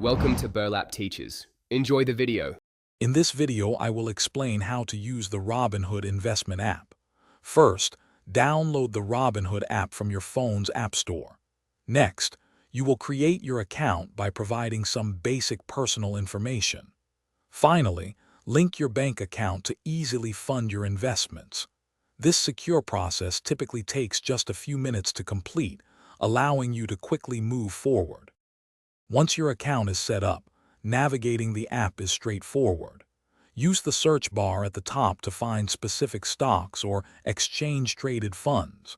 Welcome to Burlap Teachers. Enjoy the video. In this video, I will explain how to use the Robinhood investment app. First, download the Robinhood app from your phone's app store. Next, you will create your account by providing some basic personal information. Finally, link your bank account to easily fund your investments. This secure process typically takes just a few minutes to complete, allowing you to quickly move forward. Once your account is set up, navigating the app is straightforward. Use the search bar at the top to find specific stocks or exchange-traded funds.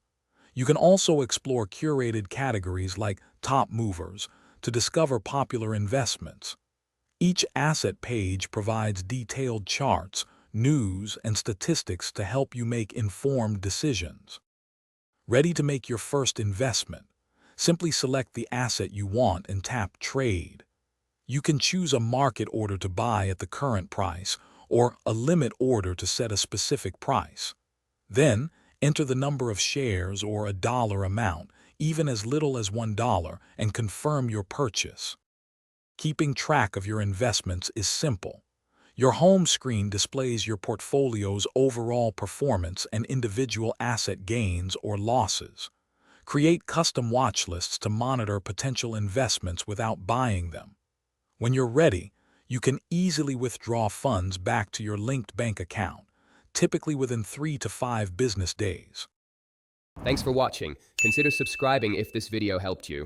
You can also explore curated categories like top movers to discover popular investments. Each asset page provides detailed charts, news, and statistics to help you make informed decisions. Ready to make your first investment? Simply select the asset you want and tap Trade. You can choose a market order to buy at the current price or a limit order to set a specific price. Then, enter the number of shares or a dollar amount, even as little as $1, and confirm your purchase. Keeping track of your investments is simple. Your home screen displays your portfolio's overall performance and individual asset gains or losses. Create custom watch lists to monitor potential investments without buying them. When you're ready, you can easily withdraw funds back to your linked bank account, typically within 3 to 5 business days. Thanks for watching. Consider subscribing if this video helped you.